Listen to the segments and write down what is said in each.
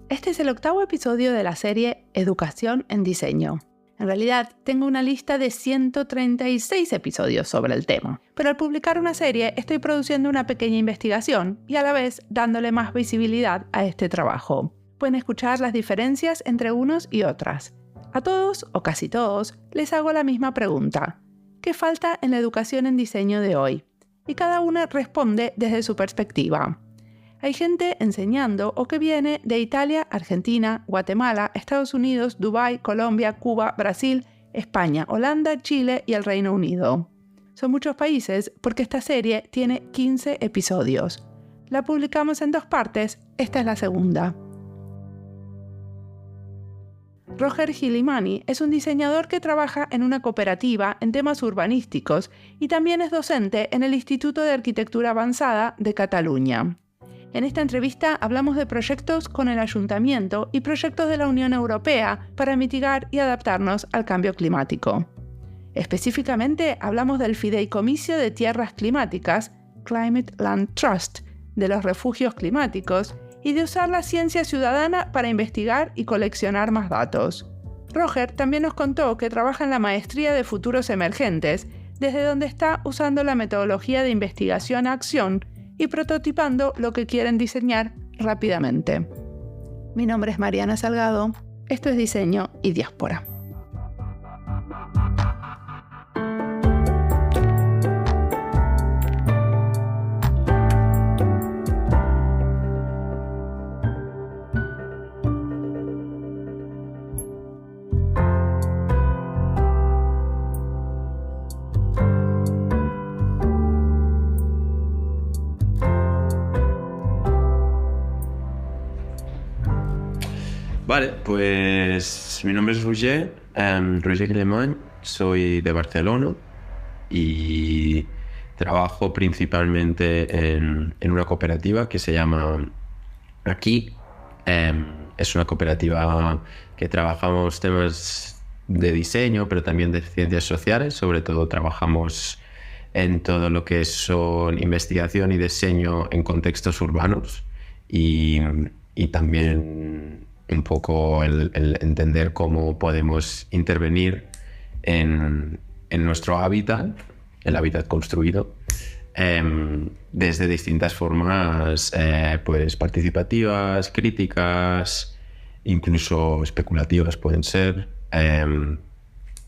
Este es el 8º episodio de la serie Educación en Diseño. En realidad, tengo una lista de 136 episodios sobre el tema, pero al publicar una serie estoy produciendo una pequeña investigación y a la vez dándole más visibilidad a este trabajo. Pueden escuchar las diferencias entre unos y otras. A todos, o casi todos, les hago la misma pregunta. ¿Qué falta en la educación en diseño de hoy? Y cada una responde desde su perspectiva. Hay gente enseñando o que viene de Italia, Argentina, Guatemala, Estados Unidos, Dubái, Colombia, Cuba, Brasil, España, Holanda, Chile y el Reino Unido. Son muchos países porque esta serie tiene 15 episodios. La publicamos en 2 partes, esta es la segunda. Roger Ghilimani es un diseñador que trabaja en una cooperativa en temas urbanísticos y también es docente en el Instituto de Arquitectura Avanzada de Cataluña. En esta entrevista hablamos de proyectos con el Ayuntamiento y proyectos de la Unión Europea para mitigar y adaptarnos al cambio climático. Específicamente hablamos del Fideicomiso de Tierras Climáticas, Climate Land Trust, de los refugios climáticos y de usar la ciencia ciudadana para investigar y coleccionar más datos. Roger también nos contó que trabaja en la Maestría de Futuros Emergentes, desde donde está usando la metodología de investigación a acción y prototipando lo que quieren diseñar rápidamente. Mi nombre es Mariana Salgado, esto es Diseño y Diáspora. Vale, pues mi nombre es Roger Ghilimani, soy de Barcelona y trabajo principalmente en una cooperativa que se llama Aquí. Es una cooperativa que trabajamos temas de diseño, pero también de ciencias sociales. Sobre todo trabajamos en todo lo que son investigación y diseño en contextos urbanos y también un poco el entender cómo podemos intervenir en nuestro hábitat, el hábitat construido, desde distintas formas pues participativas, críticas, incluso especulativas pueden ser,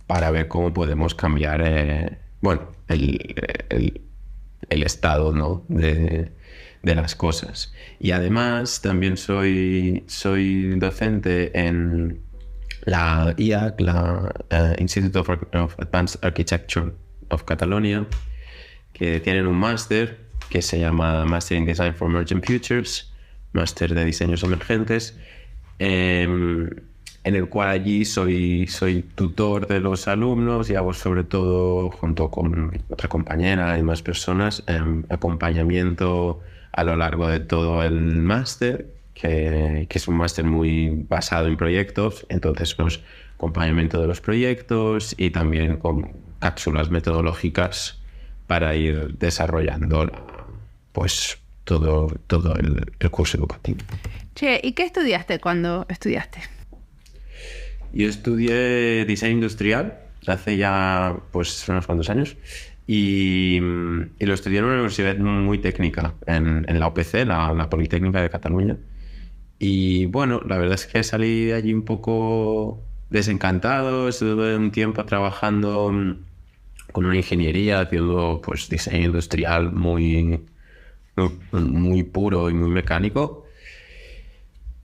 para ver cómo podemos cambiar el estado, ¿no?, de las cosas. Y además también soy docente en la IAC, Institute of Advanced Architecture of Catalonia, que tienen un máster que se llama Master in Design for Emerging Futures, máster de diseños emergentes, en el cual allí soy tutor de los alumnos y hago, sobre todo junto con otra compañera y más personas, acompañamiento a lo largo de todo el máster, que es un máster muy basado en proyectos. Entonces, pues, acompañamiento de los proyectos y también con cápsulas metodológicas para ir desarrollando pues todo el curso educativo. Che, ¿y qué estudiaste cuando estudiaste? Yo estudié diseño industrial hace ya pues unos cuantos años. Y lo estudié en una universidad muy técnica, en la UPC, la Politécnica de Cataluña. Y bueno, la verdad es que salí de allí un poco desencantado. Estuve un tiempo trabajando con una ingeniería, haciendo pues diseño industrial muy puro y muy mecánico.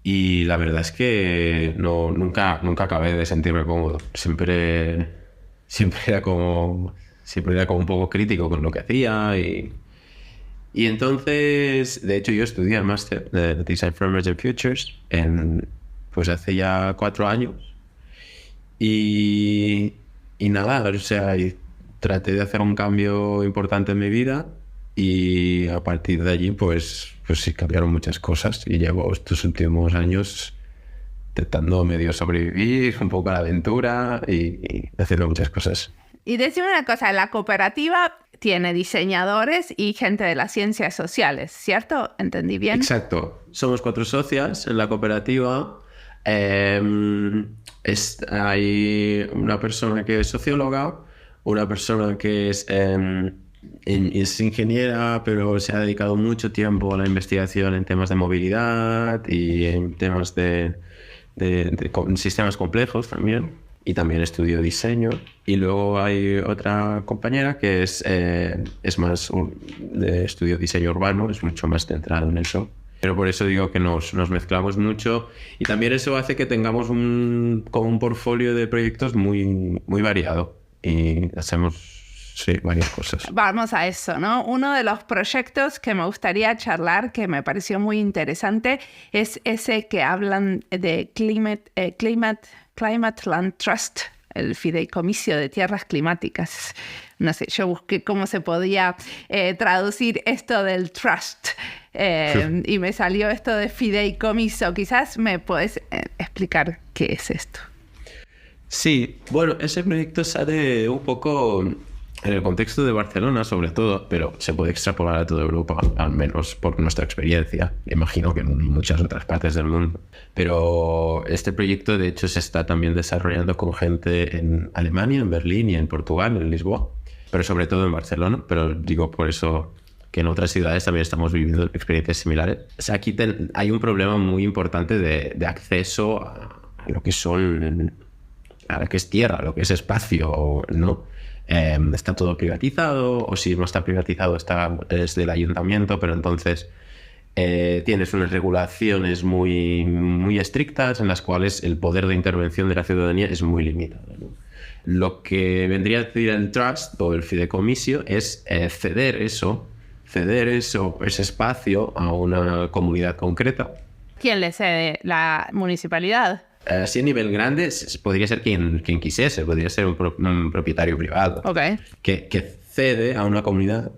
Y la verdad es que nunca acabé de sentirme cómodo. Siempre era como un poco crítico con lo que hacía y entonces, de hecho, yo estudié el máster de Design for Emerging Futures pues hace ya 4 años y nada, o sea, traté de hacer un cambio importante en mi vida y a partir de allí pues sí cambiaron muchas cosas y llevo estos últimos años intentando medio sobrevivir, un poco a la aventura y haciendo muchas cosas. Y decime una cosa, la cooperativa tiene diseñadores y gente de las ciencias sociales, ¿cierto? ¿Entendí bien? Exacto. Somos 4 socias en la cooperativa. Hay una persona que es socióloga, una persona que es ingeniera, pero se ha dedicado mucho tiempo a la investigación en temas de movilidad y en temas de sistemas complejos también. Y también estudió diseño. Y luego hay otra compañera que es más de estudio diseño urbano, es mucho más centrado en eso. Pero por eso digo que nos mezclamos mucho. Y también eso hace que tengamos un portfolio de proyectos muy, muy variado. Y hacemos varias cosas. Vamos a eso, ¿no? Uno de los proyectos que me gustaría charlar, que me pareció muy interesante, es ese que hablan de Climate Land Trust, el fideicomiso de tierras climáticas. No sé, yo busqué cómo se podía traducir esto del trust y me salió esto de fideicomiso. Quizás me puedes explicar qué es esto. Sí, bueno, ese proyecto sale un poco en el contexto de Barcelona, sobre todo, pero se puede extrapolar a toda Europa, al menos por nuestra experiencia. Imagino que en muchas otras partes del mundo. Pero este proyecto, de hecho, se está también desarrollando con gente en Alemania, en Berlín y en Portugal, en Lisboa. Pero sobre todo en Barcelona. Pero digo por eso que en otras ciudades también estamos viviendo experiencias similares. O sea, aquí hay un problema muy importante de acceso a lo que son... a lo que es tierra, a lo que es espacio, ¿no? Está todo privatizado, o si no está privatizado es del ayuntamiento, pero entonces tienes unas regulaciones muy, muy estrictas en las cuales el poder de intervención de la ciudadanía es muy limitado, ¿no? Lo que vendría a decir el trust o el fideicomiso es ceder ese espacio a una comunidad concreta. ¿Quién le cede? ¿La municipalidad? Así a nivel grande podría ser quien quisiese, podría ser un propietario privado, Okay. que cede a una comunidad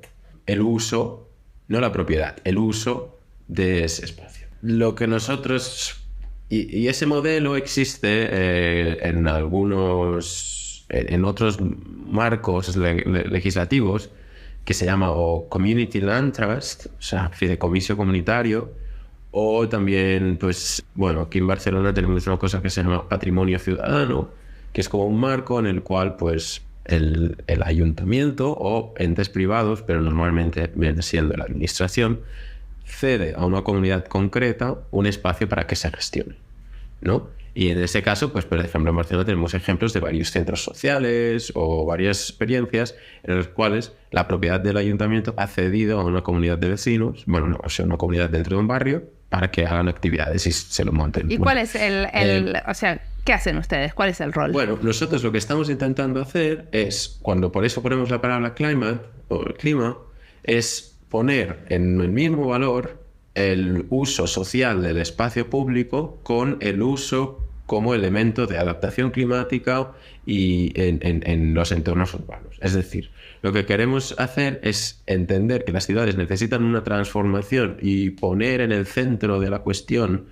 el uso, no la propiedad, el uso de ese espacio. Lo que nosotros... Y ese modelo existe en otros marcos legislativos que se llama o Community Land Trust, o sea, fideicomiso comunitario. O también, pues, bueno, aquí en Barcelona tenemos una cosa que se llama patrimonio ciudadano, que es como un marco en el cual, pues, el ayuntamiento o entes privados, pero normalmente viene siendo la administración, cede a una comunidad concreta un espacio para que se gestione, ¿no? Y en ese caso, pues, por ejemplo, en Barcelona tenemos ejemplos de varios centros sociales o varias experiencias en las cuales la propiedad del ayuntamiento ha cedido a una comunidad de vecinos, bueno, no, o sea, una comunidad dentro de un barrio, para que hagan actividades y se lo monten. ¿Y cuál es o sea, qué hacen ustedes? ¿Cuál es el rol? Bueno, nosotros lo que estamos intentando hacer es, por eso ponemos la palabra climate o el clima, es poner en el mismo valor el uso social del espacio público con el uso como elemento de adaptación climática y en los entornos urbanos. Es decir, lo que queremos hacer es entender que las ciudades necesitan una transformación y poner en el centro de la cuestión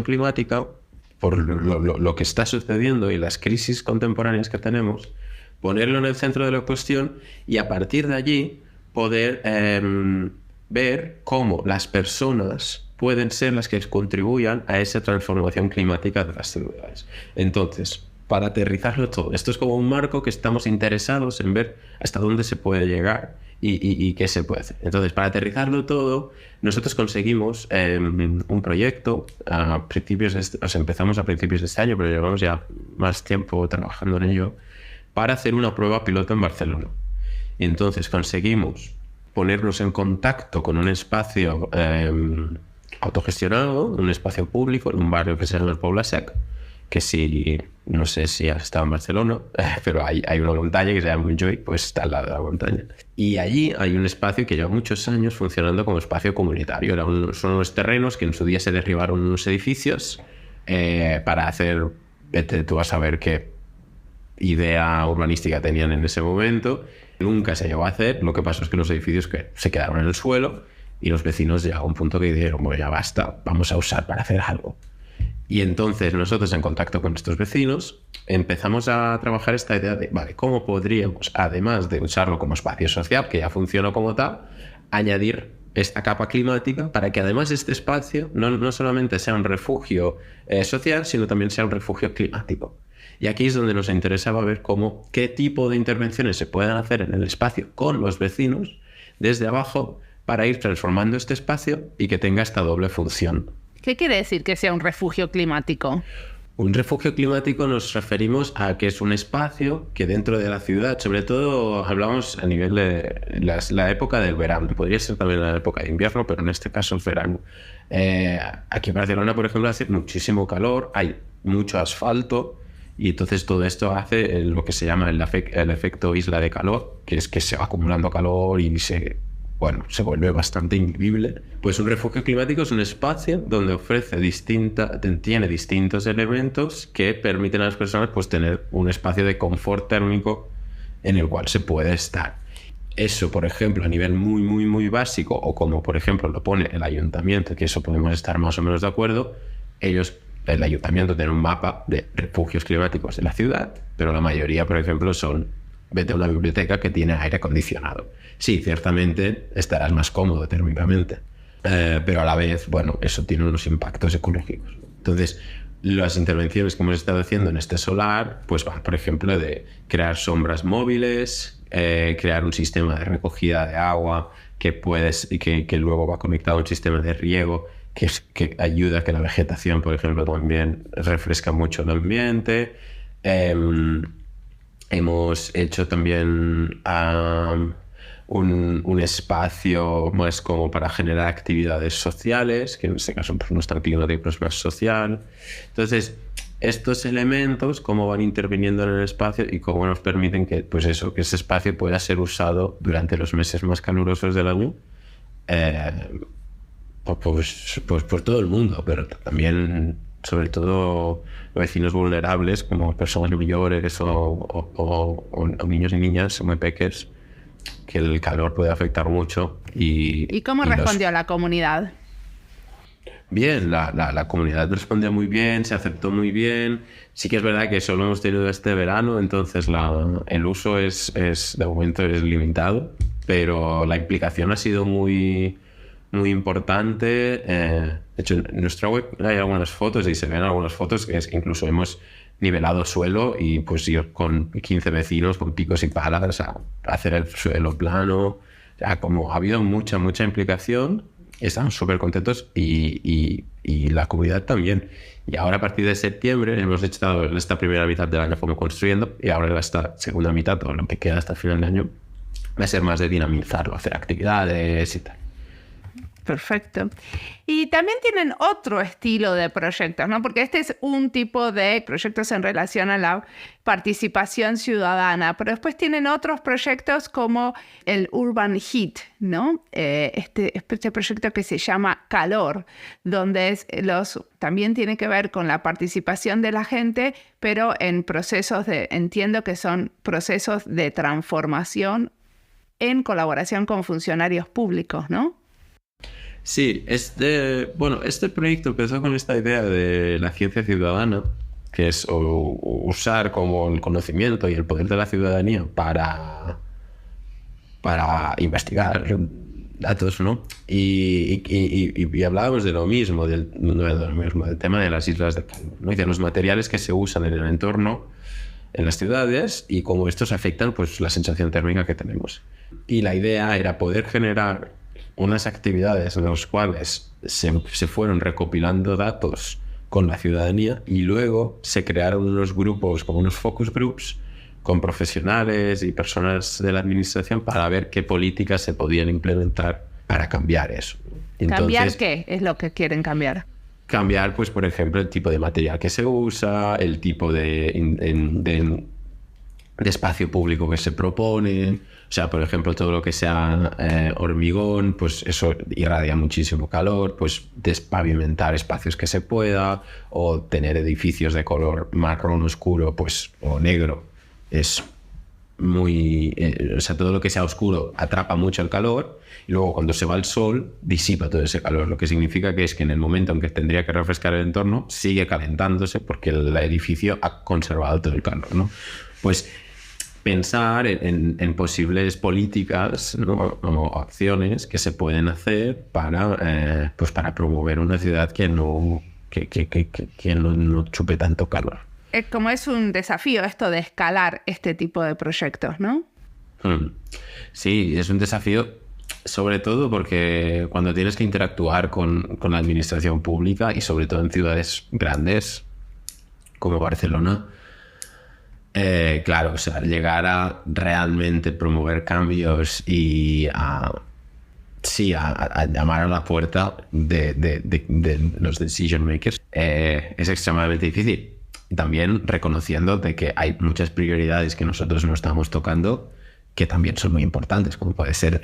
climática, por lo que está sucediendo y las crisis contemporáneas que tenemos, ponerlo en el centro de la cuestión y a partir de allí poder ver cómo las personas pueden ser las que contribuyan a esa transformación climática de las ciudades. Entonces, para aterrizarlo todo, esto es como un marco que estamos interesados en ver hasta dónde se puede llegar y qué se puede hacer. Entonces, para aterrizarlo todo, nosotros conseguimos un proyecto empezamos a principios de este año, pero llevamos ya más tiempo trabajando en ello, para hacer una prueba piloto en Barcelona. Y entonces conseguimos ponernos en contacto con un espacio autogestionado, un espacio público, en un barrio que se llama el Poble Sec, que sí, no sé si has estado en Barcelona, pero hay una montaña que se llama Montjuïc, pues está al lado de la montaña. Y allí hay un espacio que lleva muchos años funcionando como espacio comunitario. Son unos terrenos que en su día se derribaron unos edificios para hacer, vete tú a saber qué idea urbanística tenían en ese momento. Nunca se llegó a hacer. Lo que pasó es que los edificios se quedaron en el suelo y los vecinos llegaron a un punto que dijeron, bueno, ya basta, vamos a usar para hacer algo. Y entonces nosotros, en contacto con nuestros vecinos, empezamos a trabajar esta idea de, vale, ¿cómo podríamos, además de usarlo como espacio social, que ya funciona como tal, añadir esta capa climática para que además este espacio no solamente sea un refugio social, sino también sea un refugio climático? Y aquí es donde nos interesaba ver qué tipo de intervenciones se pueden hacer en el espacio con los vecinos desde abajo para ir transformando este espacio y que tenga esta doble función. ¿Qué quiere decir que sea un refugio climático? Un refugio climático nos referimos a que es un espacio que dentro de la ciudad, sobre todo hablamos a nivel de la época del verano, podría ser también la época de invierno, pero en este caso es verano. Aquí en Barcelona, por ejemplo, hace muchísimo calor, hay mucho asfalto y entonces todo esto hace lo que se llama el efecto isla de calor, que es que se va acumulando calor y se vuelve bastante invivible. Pues un refugio climático es un espacio donde tiene distintos elementos que permiten a las personas pues tener un espacio de confort térmico en el cual se puede estar. Eso, por ejemplo, a nivel muy, muy, muy básico, o como por ejemplo lo pone el ayuntamiento, que eso podemos estar más o menos de acuerdo, el ayuntamiento tiene un mapa de refugios climáticos de la ciudad, pero la mayoría, por ejemplo, vete a una biblioteca que tiene aire acondicionado. Sí, ciertamente estarás más cómodo térmicamente, pero a la vez, eso tiene unos impactos ecológicos. Entonces, las intervenciones que hemos estado haciendo en este solar, pues van, por ejemplo, de crear sombras móviles, crear un sistema de recogida de agua que luego va conectado a un sistema de riego que ayuda a que la vegetación, por ejemplo, también refresca mucho el ambiente. Hemos hecho también un espacio más como para generar actividades sociales, que en este caso pues, no es tan climático, pero es más social. Entonces, estos elementos, cómo van interviniendo en el espacio y cómo nos permiten que ese espacio pueda ser usado durante los meses más calurosos del año, por todo el mundo, pero también, sobre todo, vecinos vulnerables como personas mayores o niños y niñas muy pequeños, que el calor puede afectar mucho. ¿Y cómo respondió la comunidad? Bien, la comunidad respondió muy bien, se aceptó muy bien. Sí que es verdad que solo hemos tenido este verano, entonces el uso de momento es limitado, pero la implicación ha sido muy, muy importante. De hecho, en nuestra web hay algunas fotos y se ven algunas fotos que incluso hemos nivelado suelo y pues ir con 15 vecinos con picos y palas a hacer el suelo plano. O sea, como ha habido mucha implicación, estamos súper contentos y la comunidad también. Y ahora a partir de septiembre hemos estado en esta primera mitad del año como construyendo y ahora en esta segunda mitad, o lo que queda hasta el final de año, va a ser más de dinamizarlo, hacer actividades y tal. Perfecto. Y también tienen otro estilo de proyectos, ¿no? Porque este es un tipo de proyectos en relación a la participación ciudadana, pero después tienen otros proyectos como el Urban Heat, ¿no? Este proyecto que se llama Calor, donde también tiene que ver con la participación de la gente, pero en entiendo que son procesos de transformación en colaboración con funcionarios públicos, ¿no? Sí, este proyecto empezó con esta idea de la ciencia ciudadana, que es usar como el conocimiento y el poder de la ciudadanía para investigar datos, ¿no? Y hablábamos de lo mismo, del tema de las islas de calor, ¿no? Y de los materiales que se usan en el entorno, en las ciudades, y cómo estos afectan pues, la sensación térmica que tenemos. Y la idea era poder generar unas actividades en las cuales se fueron recopilando datos con la ciudadanía y luego se crearon unos grupos, como unos focus groups, con profesionales y personas de la administración para ver qué políticas se podían implementar para cambiar eso. Entonces, ¿cambiar qué es lo que quieren cambiar? Cambiar, pues, por ejemplo, el tipo de material que se usa, el tipo de espacio público que se propone. O sea, por ejemplo, todo lo que sea hormigón, pues eso irradia muchísimo calor, pues despavimentar espacios que se pueda, o tener edificios de color marrón oscuro, pues, o negro, es muy... o sea, todo lo que sea oscuro atrapa mucho el calor y luego cuando se va el sol disipa todo ese calor, lo que significa que es que en el momento en que tendría que refrescar el entorno sigue calentándose porque el edificio ha conservado todo el calor, ¿no? Pues pensar en posibles políticas, ¿no? O acciones que se pueden hacer para, pues para promover una ciudad que no chupe tanto calor. Como es un desafío esto de escalar este tipo de proyectos, ¿no? Sí, es un desafío, sobre todo porque cuando tienes que interactuar con la administración pública y sobre todo en ciudades grandes como Barcelona, claro, o sea, llegar a realmente promover cambios y a llamar a la puerta de los decision makers es extremadamente difícil. Y también reconociendo de que hay muchas prioridades que nosotros no estamos tocando que también son muy importantes, como puede ser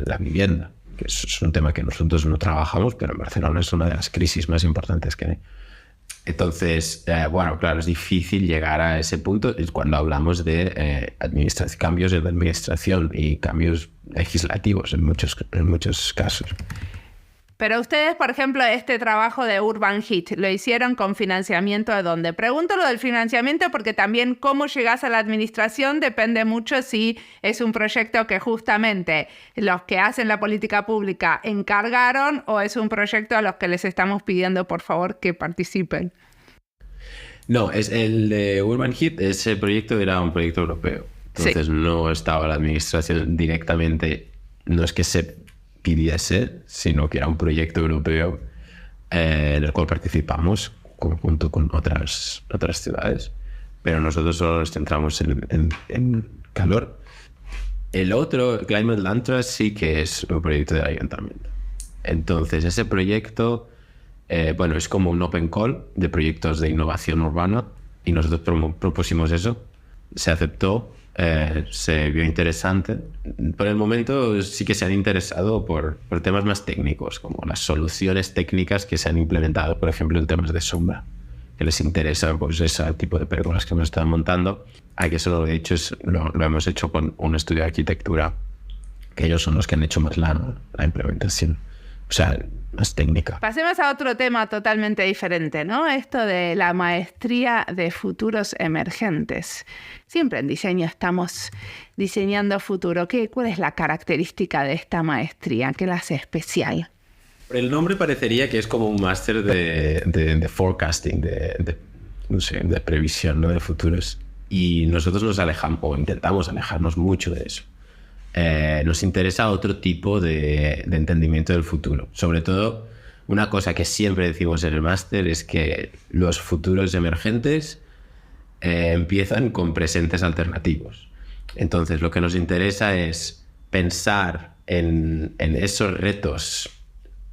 la vivienda, que es un tema que nosotros no trabajamos, pero en Barcelona es una de las crisis más importantes que hay. Entonces, bueno, claro, es difícil llegar a ese punto cuando hablamos de cambios en la administración y cambios legislativos en muchos casos. Pero ustedes, por ejemplo, este trabajo de Urban Heat, ¿lo hicieron con financiamiento de dónde? Pregunto lo del financiamiento porque también cómo llegás a la administración depende mucho si es un proyecto que justamente los que hacen la política pública encargaron o es un proyecto a los que les estamos pidiendo, por favor, que participen. No, es el de Urban Heat, ese proyecto era un proyecto europeo. Entonces sí. No estaba la administración directamente, no es que se pidiese, sino que era un proyecto europeo en el cual participamos junto con otras ciudades, pero nosotros solo nos centramos en calor. El otro, Climate Land Trust, sí que es un proyecto del ayuntamiento. Entonces ese proyecto bueno, es como un open call de proyectos de innovación urbana y nosotros propusimos eso, se aceptó. Se vio interesante. Por el momento sí que se han interesado por temas más técnicos, como las soluciones técnicas que se han implementado, por ejemplo, en temas de sombra, que les interesa pues ese tipo de pérgolas que hemos estado montando. Aquí eso lo he dicho, lo hemos hecho con un estudio de arquitectura, que ellos son los que han hecho más la implementación, o sea, más técnica. Pasemos a otro tema totalmente diferente, ¿no? Esto de la maestría de futuros emergentes. Siempre en diseño estamos diseñando futuro. ¿Cuál es la característica de esta maestría? ¿Qué la hace especial? El nombre parecería que es como un máster de forecasting, no sé, de previsión, ¿no? De futuros. Y nosotros nos alejamos, o intentamos alejarnos mucho de eso. Nos interesa otro tipo de entendimiento del futuro. Sobre todo, una cosa que siempre decimos en el máster es que los futuros emergentes empiezan con presentes alternativos. Entonces, lo que nos interesa es pensar en esos retos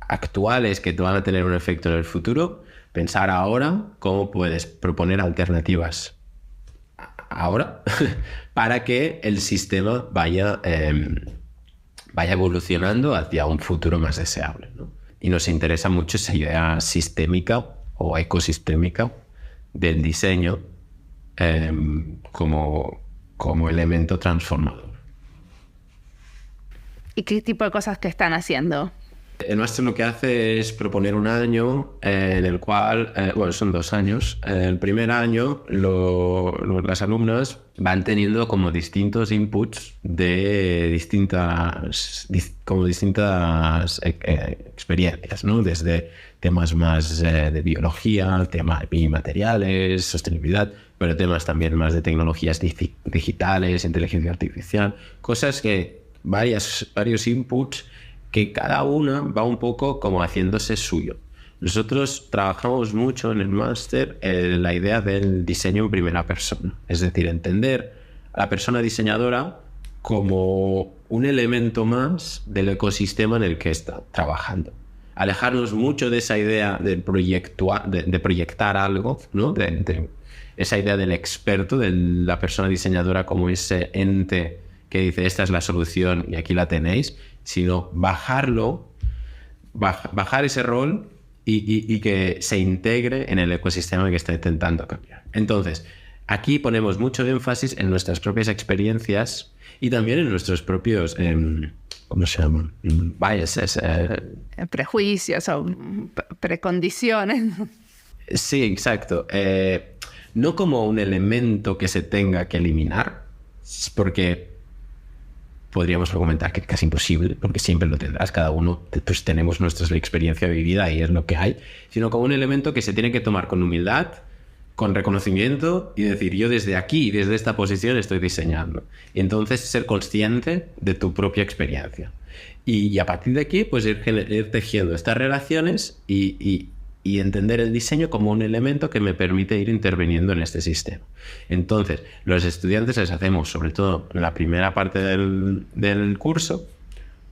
actuales que van a tener un efecto en el futuro, pensar ahora cómo puedes proponer alternativas ahora para que el sistema vaya evolucionando hacia un futuro más deseable, ¿no? Y nos interesa mucho esa idea sistémica o ecosistémica del diseño como elemento transformador. ¿Y qué tipo de cosas que están haciendo? El máster lo que hace es proponer un año en el cual, bueno, son 2 años. El primer año las alumnas van teniendo como distintos inputs de distintas experiencias, ¿no? Desde temas más de biología, tema de biomateriales, sostenibilidad, pero temas también más de tecnologías digitales, inteligencia artificial, cosas que varios inputs que cada una va un poco como haciéndose suyo. Nosotros trabajamos mucho en el máster la idea del diseño en primera persona, es decir, entender a la persona diseñadora como un elemento más del ecosistema en el que está trabajando. Alejarnos mucho de esa idea de proyectar algo, ¿no? De esa idea del experto, de la persona diseñadora como ese ente que dice esta es la solución y aquí la tenéis, sino bajar ese rol y que se integre en el ecosistema que está intentando cambiar. Entonces, aquí ponemos mucho énfasis en nuestras propias experiencias y también en nuestros propios, ¿cómo se llaman? Biases. Prejuicios o precondiciones. Sí, exacto. No como un elemento que se tenga que eliminar, porque podríamos argumentar que es casi imposible, porque siempre lo tendrás, cada uno pues tenemos nuestra experiencia vivida y es lo que hay, sino como un elemento que se tiene que tomar con humildad, con reconocimiento y decir, yo desde aquí, desde esta posición estoy diseñando. Y entonces ser consciente de tu propia experiencia. Y a partir de aquí, pues ir tejiendo estas relaciones y entender el diseño como un elemento que me permite ir interviniendo en este sistema. Entonces, los estudiantes les hacemos, sobre todo en la primera parte del curso,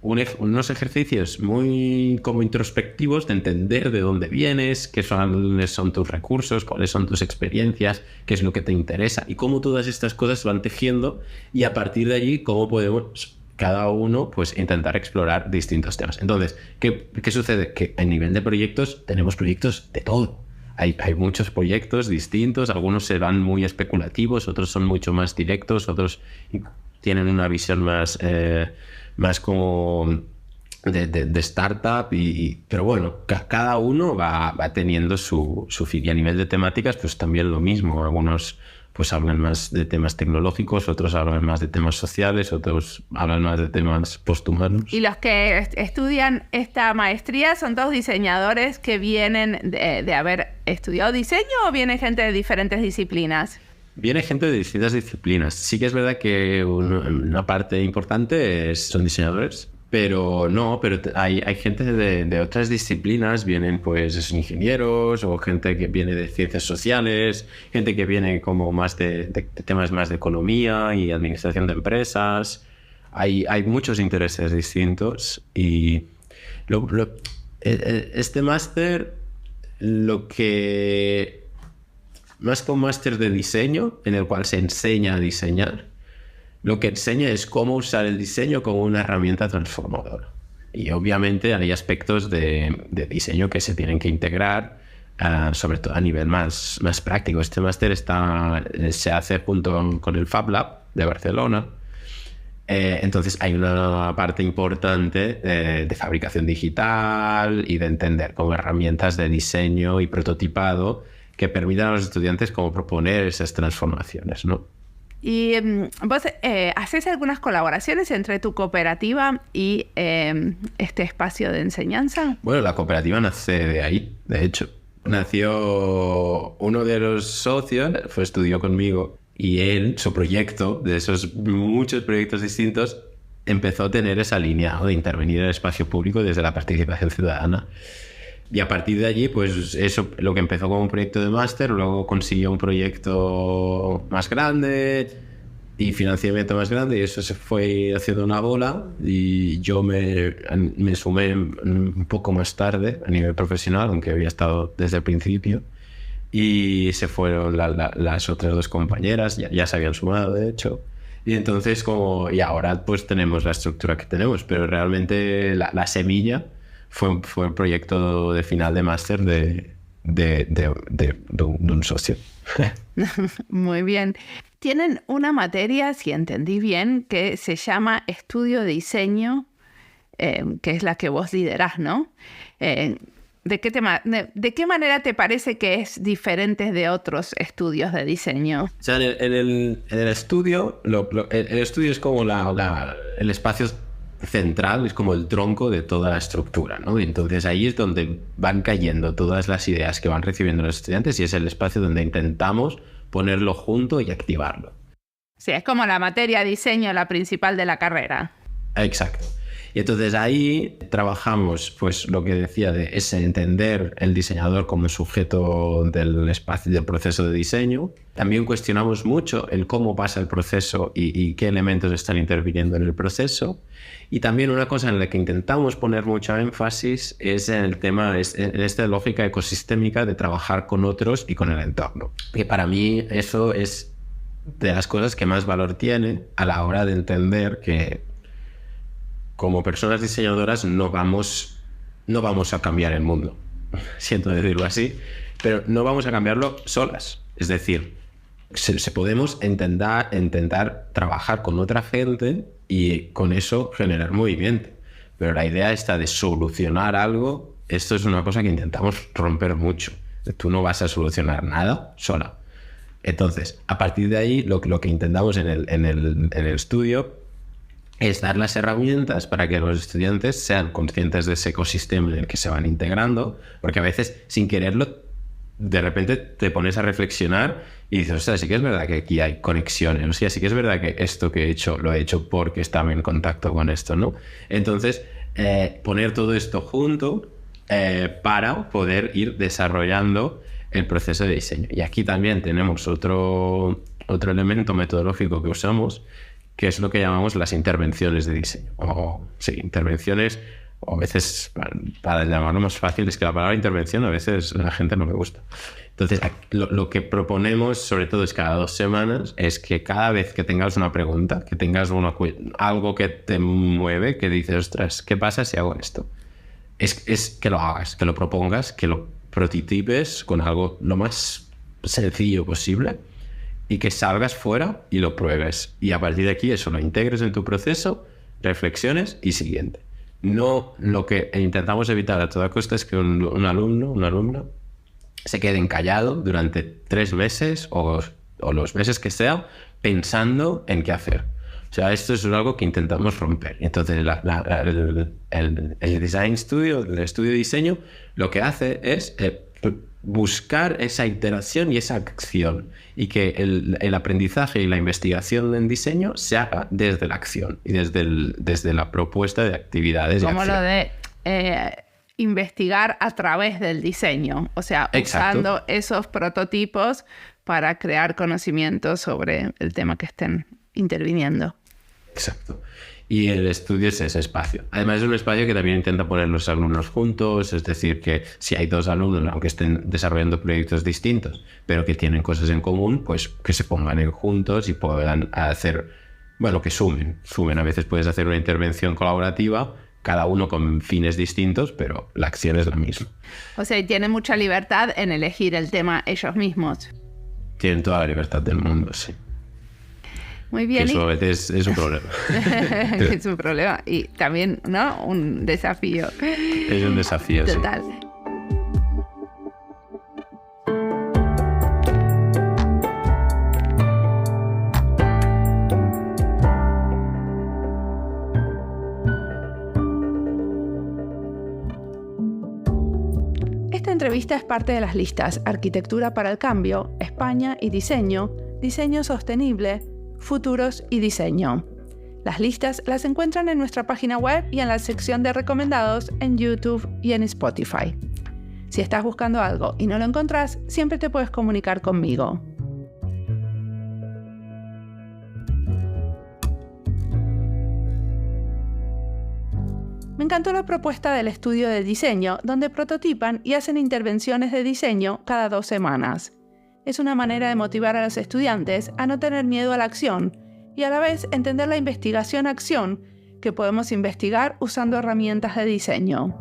unos ejercicios muy como introspectivos de entender de dónde vienes, cuáles son tus recursos, cuáles son tus experiencias, qué es lo que te interesa y cómo todas estas cosas van tejiendo, y a partir de allí cómo podemos cada uno pues intentar explorar distintos temas. Entonces, ¿qué sucede? Que a nivel de proyectos tenemos proyectos de todo. Hay muchos proyectos distintos, algunos serán muy especulativos, otros son mucho más directos, otros tienen una visión más como de startup, pero bueno, cada uno va teniendo su fin. Y a nivel de temáticas, pues también lo mismo. Algunos pues hablan más de temas tecnológicos, otros hablan más de temas sociales, otros hablan más de temas posthumanos. Y los que estudian esta maestría son todos diseñadores que vienen de haber estudiado diseño, ¿o viene gente de diferentes disciplinas? Viene gente de distintas disciplinas. Sí que es verdad que una parte importante son diseñadores, pero hay gente de otras disciplinas. Vienen pues ingenieros o gente que viene de ciencias sociales, gente que viene como más de temas más de economía y administración de empresas. Hay muchos intereses distintos y este máster, lo que más que un máster de diseño en el cual se enseña a diseñar, lo que enseña es cómo usar el diseño como una herramienta transformadora. Y obviamente hay aspectos de diseño que se tienen que integrar, sobre todo a nivel más práctico. Este máster se hace junto con el Fab Lab de Barcelona. Entonces hay una parte importante de fabricación digital y de entender como herramientas de diseño y prototipado que permitan a los estudiantes como proponer esas transformaciones, ¿no? ¿Y vos haces algunas colaboraciones entre tu cooperativa y este espacio de enseñanza? Bueno, la cooperativa nace de ahí, de hecho. Nació uno de los socios, estudió conmigo, y él, su proyecto, de esos muchos proyectos distintos, empezó a tener esa línea, ¿no?, de intervenir en el espacio público desde la participación ciudadana. Y a partir de allí, pues eso, lo que empezó como un proyecto de máster, luego consiguió un proyecto más grande y financiamiento más grande, y eso se fue haciendo una bola, y yo me sumé un poco más tarde a nivel profesional, aunque había estado desde el principio, y se fueron las otras dos compañeras, ya se habían sumado de hecho, y entonces y ahora pues tenemos la estructura que tenemos, pero realmente la semilla fue un proyecto de final de máster de un socio. Muy bien. Tienen una materia, si entendí bien, que se llama Estudio de Diseño, que es la que vos liderás, ¿no? ¿De qué manera te parece que es diferente de otros estudios de diseño? O sea, en el estudio, el estudio es como el espacio central, es como el tronco de toda la estructura, ¿no? Y entonces ahí es donde van cayendo todas las ideas que van recibiendo los estudiantes, y es el espacio donde intentamos ponerlo junto y activarlo. Sí, es como la materia diseño, la principal de la carrera. Exacto. Y entonces ahí trabajamos, pues lo que decía, de ese entender el diseñador como sujeto del espacio, del proceso de diseño. También cuestionamos mucho el cómo pasa el proceso y qué elementos están interviniendo en el proceso. Y también una cosa en la que intentamos poner mucho énfasis es en el tema, en esta lógica ecosistémica de trabajar con otros y con el entorno. Que para mí eso es de las cosas que más valor tiene a la hora de entender que como personas diseñadoras no vamos a cambiar el mundo, siento decirlo así, pero no vamos a cambiarlo solas. Es decir, se podemos intentar trabajar con otra gente y con eso generar movimiento. Pero la idea esta de solucionar algo, esto es una cosa que intentamos romper mucho. Tú no vas a solucionar nada sola. Entonces, a partir de ahí, lo que intentamos en el estudio es dar las herramientas para que los estudiantes sean conscientes de ese ecosistema en el que se van integrando, porque a veces, sin quererlo, de repente te pones a reflexionar y dices, ostras, sí que es verdad que aquí hay conexiones, o sea, sí que es verdad que esto que he hecho, lo he hecho porque estaba en contacto con esto, ¿no? Entonces, poner todo esto junto para poder ir desarrollando el proceso de diseño. Y aquí también tenemos otro elemento metodológico que usamos, que es lo que llamamos las intervenciones de diseño. Intervenciones, o a veces, para llamarlo más fácil, es que la palabra intervención a veces a la gente no le gusta. Entonces, lo que proponemos, sobre todo, es cada 2 semanas, es que cada vez que tengas una pregunta, que tengas algo que te mueve, que dices, ostras, ¿qué pasa si hago esto? Es que lo hagas, que lo propongas, que lo prototipes con algo lo más sencillo posible y que salgas fuera y lo pruebes. Y a partir de aquí eso lo integres en tu proceso, reflexiones y siguiente. No, lo que intentamos evitar a toda costa es que un alumno, una alumna, se quede encallado durante 3 meses o los meses que sea pensando en qué hacer. O sea, esto es algo que intentamos romper. Entonces, el Design Studio, el estudio de diseño, lo que hace es buscar esa iteración y esa acción, y que el aprendizaje y la investigación en diseño se haga desde la acción y desde la propuesta de actividades. Como lo de investigar a través del diseño, o sea, Exacto. Usando esos prototipos para crear conocimientos sobre el tema que estén interviniendo. Exacto. Y el estudio es ese espacio. Además, es un espacio que también intenta poner los alumnos juntos, es decir, que si hay 2 alumnos, aunque estén desarrollando proyectos distintos, pero que tienen cosas en común, pues que se pongan juntos y puedan hacer, bueno, que sumen. A veces puedes hacer una intervención colaborativa, cada uno con fines distintos, pero la acción es la misma. O sea, y tienen mucha libertad en elegir el tema ellos mismos. Tienen toda la libertad del mundo, sí. Muy bien. Que eso a veces es un problema. Es un problema y también, ¿no? Un desafío. Es un desafío, total. Sí. Esta entrevista es parte de las listas Arquitectura para el Cambio, España y Diseño, Diseño Sostenible, Futuros y Diseño. Las listas las encuentran en nuestra página web y en la sección de recomendados en YouTube y en Spotify. Si estás buscando algo y no lo encontrás, siempre te puedes comunicar conmigo. Me encantó la propuesta del estudio de diseño, donde prototipan y hacen intervenciones de diseño cada 2 semanas. Es una manera de motivar a los estudiantes a no tener miedo a la acción y a la vez entender la investigación-acción que podemos investigar usando herramientas de diseño.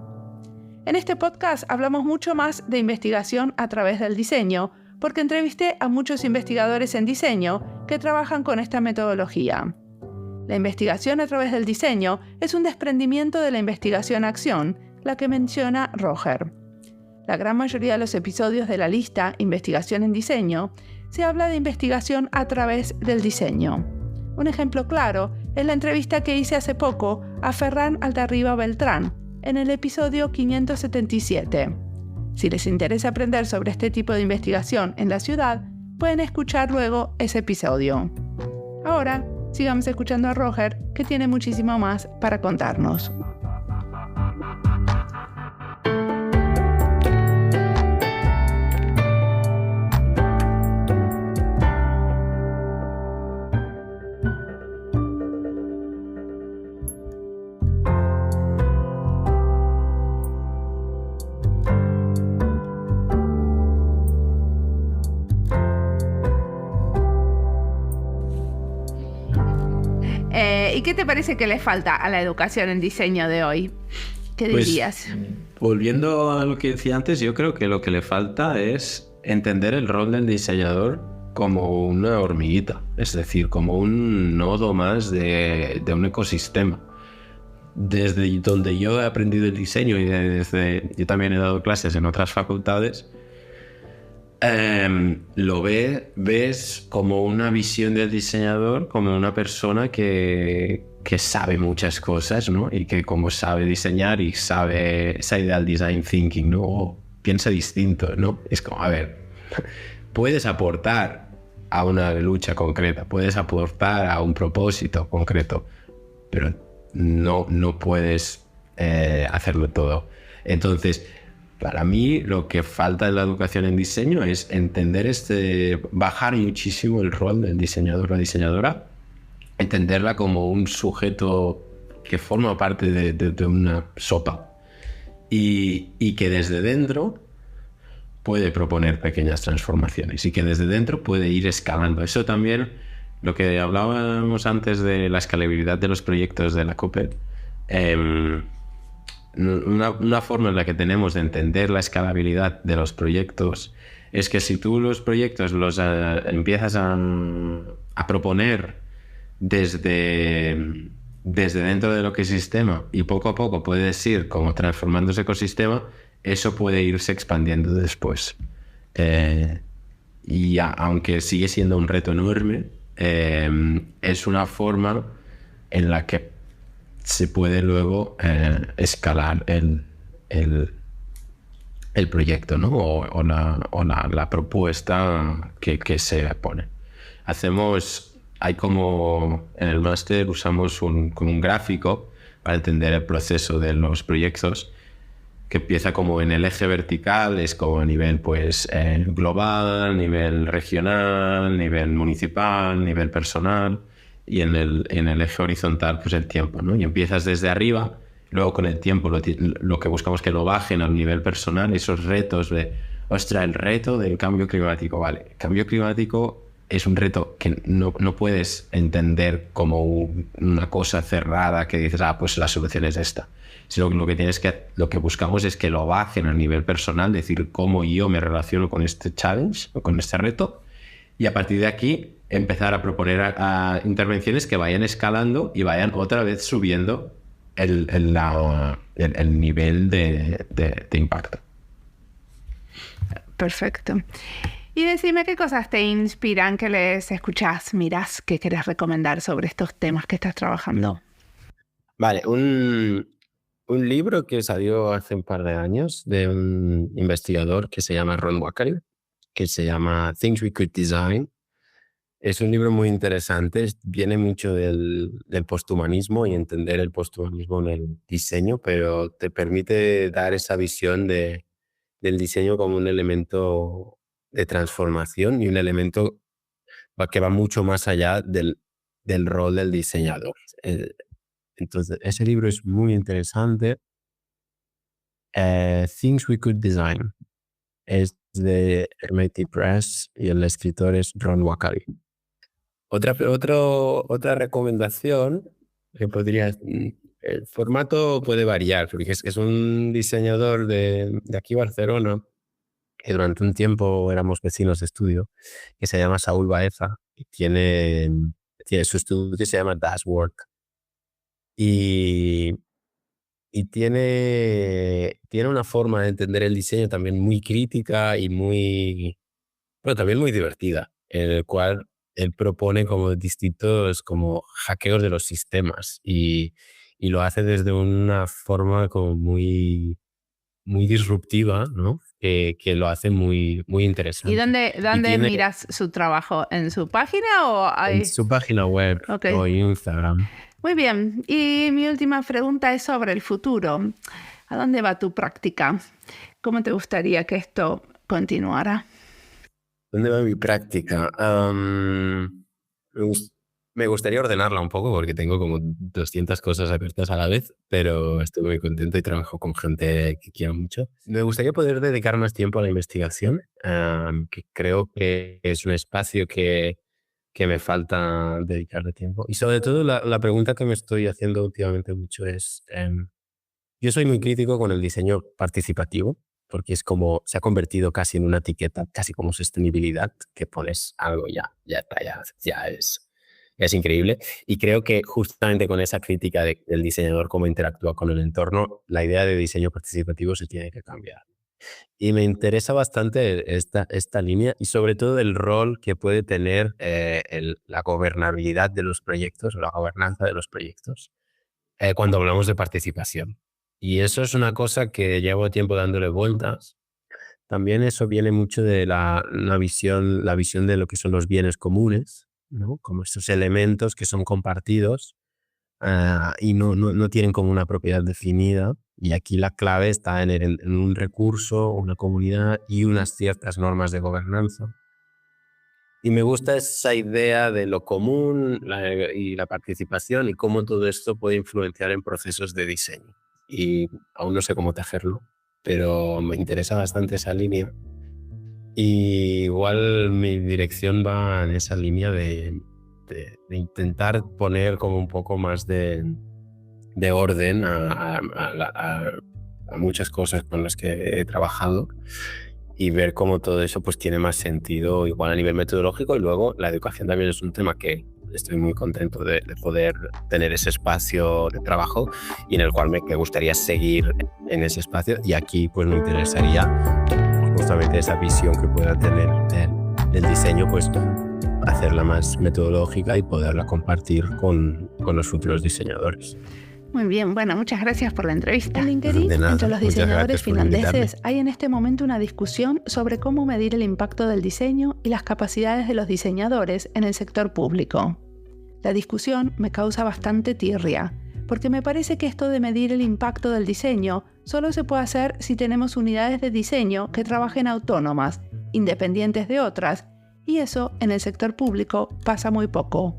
En este podcast hablamos mucho más de investigación a través del diseño, porque entrevisté a muchos investigadores en diseño que trabajan con esta metodología. La investigación a través del diseño es un desprendimiento de la investigación-acción, la que menciona Roger. La gran mayoría de los episodios de la lista Investigación en Diseño se habla de investigación a través del diseño. Un ejemplo claro es la entrevista que hice hace poco a Ferran Altarriba Beltrán en el episodio 577. Si les interesa aprender sobre este tipo de investigación en la ciudad, pueden escuchar luego ese episodio. Ahora, sigamos escuchando a Roger, que tiene muchísimo más para contarnos. ¿Y qué te parece que le falta a la educación en diseño de hoy? ¿Qué dirías? Volviendo a lo que decía antes, yo creo que lo que le falta es entender el rol del diseñador como una hormiguita, es decir, como un nodo más de un ecosistema. Desde donde yo he aprendido el diseño y yo también he dado clases en otras facultades, ves como una visión del diseñador, como una persona que sabe muchas cosas, ¿no? Y que como sabe diseñar y sabe esa idea del design thinking, ¿no? O piensa distinto, ¿no? Es como, a ver, puedes aportar a una lucha concreta, puedes aportar a un propósito concreto, pero no puedes hacerlo todo. Entonces, para mí lo que falta en la educación en diseño es entender bajar muchísimo el rol del diseñador o la diseñadora, entenderla como un sujeto que forma parte de una sopa y que desde dentro puede proponer pequeñas transformaciones y que desde dentro puede ir escalando. Eso también, lo que hablábamos antes de la escalabilidad de los proyectos de la COPET, una forma en la que tenemos de entender la escalabilidad de los proyectos es que si tú los proyectos los empiezas a proponer desde dentro del ecosistema y poco a poco puedes ir como transformando ese ecosistema, eso puede irse expandiendo después. Aunque sigue siendo un reto enorme, es una forma en la que se puede luego escalar el proyecto, ¿no? o la propuesta que se pone. Hay como en el máster usamos un gráfico para entender el proceso de los proyectos, que empieza como en el eje vertical, es como a nivel pues global, nivel regional, nivel municipal, nivel personal, y en el eje horizontal pues el tiempo, ¿no? Y empiezas desde arriba, luego con el tiempo lo que buscamos que lo bajen al nivel personal, esos retos ostras, el reto del cambio climático, vale, el cambio climático es un reto que no puedes entender como una cosa cerrada que dices, pues la solución es esta. Sino que lo que buscamos es que lo bajen a nivel personal, decir cómo yo me relaciono con este challenge o con este reto, y a partir de aquí empezar a proponer a intervenciones que vayan escalando y vayan otra vez subiendo el nivel de impacto. Perfecto. Y decime qué cosas te inspiran, que les escuchás, mirás, que querés recomendar sobre estos temas que estás trabajando. Vale, un libro que salió hace un par de años de un investigador que se llama Ron Wackery, que se llama Things We Could Design. Es un libro muy interesante, viene mucho del posthumanismo y entender el posthumanismo en el diseño, pero te permite dar esa visión del diseño como un elemento de transformación y un elemento que va mucho más allá del rol del diseñador. Entonces, ese libro es muy interesante. Things We Could Design es de MIT Press y el escritor es Ron Wackery. Otra recomendación que el formato puede variar, porque es un diseñador de aquí Barcelona, que durante un tiempo éramos vecinos de estudio, que se llama Saúl Baeza, y tiene su estudio se llama Dashwork, y tiene una forma de entender el diseño también muy crítica y también muy divertida, en el cual él propone como distintos como hackeos de los sistemas y lo hace desde una forma como muy, muy disruptiva, ¿no? Que lo hace muy, muy interesante. ¿Y dónde miras su trabajo? ¿En su página o hay? En su página web o en Instagram. Muy bien. Y mi última pregunta es sobre el futuro. ¿A dónde va tu práctica? ¿Cómo te gustaría que esto continuara? ¿Dónde va mi práctica? Me gustaría ordenarla un poco porque tengo como 200 cosas abiertas a la vez, pero estoy muy contento y trabajo con gente que quiero mucho. Me gustaría poder dedicar más tiempo a la investigación, que creo que es un espacio que me falta dedicarle tiempo. Y sobre todo la pregunta que me estoy haciendo últimamente mucho es, yo soy muy crítico con el diseño participativo, porque es como, se ha convertido casi en una etiqueta, casi como sostenibilidad, que pones algo ya está, ya es increíble. Y creo que justamente con esa crítica del diseñador, cómo interactúa con el entorno, la idea de diseño participativo se tiene que cambiar. Y me interesa bastante esta línea y sobre todo el rol que puede tener la gobernabilidad de los proyectos o la gobernanza de los proyectos cuando hablamos de participación. Y eso es una cosa que llevo tiempo dándole vueltas. También eso viene mucho de la visión de lo que son los bienes comunes, ¿no? Como estos elementos que son compartidos y no tienen como una propiedad definida. Y aquí la clave está en un recurso, una comunidad y unas ciertas normas de gobernanza. Y me gusta esa idea de lo común y la participación y cómo todo esto puede influenciar en procesos de diseño. Y aún no sé cómo tejerlo, pero me interesa bastante esa línea. Y igual mi dirección va en esa línea de intentar poner como un poco más de orden a muchas cosas con las que he trabajado y ver cómo todo eso pues tiene más sentido igual a nivel metodológico. Y luego la educación también es un tema que estoy muy contento de poder tener ese espacio de trabajo y en el cual me gustaría seguir en ese espacio, y aquí pues me interesaría justamente esa visión que pueda tener del diseño, pues hacerla más metodológica y poderla compartir con los futuros diseñadores. Muy bien, bueno, muchas gracias por la entrevista. En LinkedIn, entre los diseñadores finlandeses hay en este momento una discusión sobre cómo medir el impacto del diseño y las capacidades de los diseñadores en el sector público. La discusión me causa bastante tirria, porque me parece que esto de medir el impacto del diseño solo se puede hacer si tenemos unidades de diseño que trabajen autónomas, independientes de otras, y eso en el sector público pasa muy poco.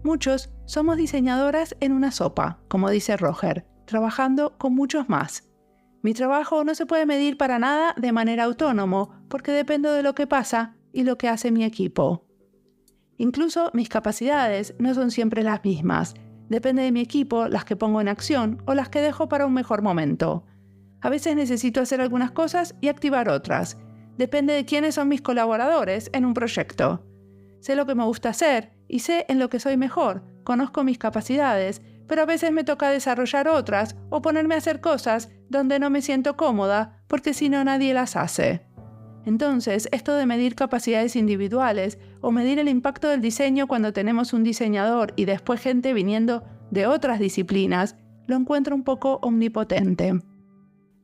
Muchos somos diseñadoras en una sopa, como dice Roger, trabajando con muchos más. Mi trabajo no se puede medir para nada de manera autónomo, porque dependo de lo que pasa y lo que hace mi equipo. Incluso mis capacidades no son siempre las mismas. Depende de mi equipo las que pongo en acción o las que dejo para un mejor momento. A veces necesito hacer algunas cosas y activar otras. Depende de quiénes son mis colaboradores en un proyecto. Sé lo que me gusta hacer y sé en lo que soy mejor, conozco mis capacidades, pero a veces me toca desarrollar otras o ponerme a hacer cosas donde no me siento cómoda porque si no nadie las hace. Entonces, esto de medir capacidades individuales o medir el impacto del diseño cuando tenemos un diseñador y después gente viniendo de otras disciplinas, lo encuentro un poco omnipotente.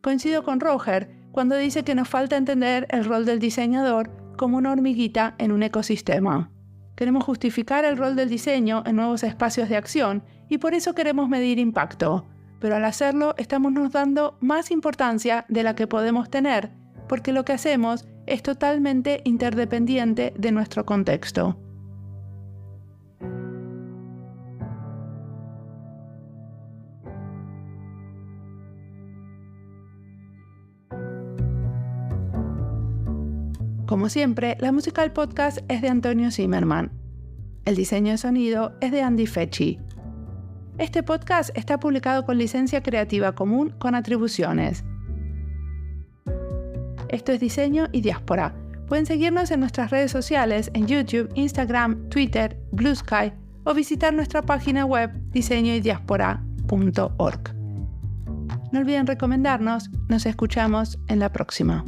Coincido con Roger cuando dice que nos falta entender el rol del diseñador como una hormiguita en un ecosistema. Queremos justificar el rol del diseño en nuevos espacios de acción y por eso queremos medir impacto, pero al hacerlo estamos nos dando más importancia de la que podemos tener, porque lo que hacemos es totalmente interdependiente de nuestro contexto. Como siempre, la música del podcast es de Antonio Zimmerman. El diseño de sonido es de Andy Fechi. Este podcast está publicado con licencia creativa común con atribuciones. Esto es Diseño y Diáspora. Pueden seguirnos en nuestras redes sociales en YouTube, Instagram, Twitter, Blue Sky o visitar nuestra página web diseñoydiaspora.org. No olviden recomendarnos. Nos escuchamos en la próxima.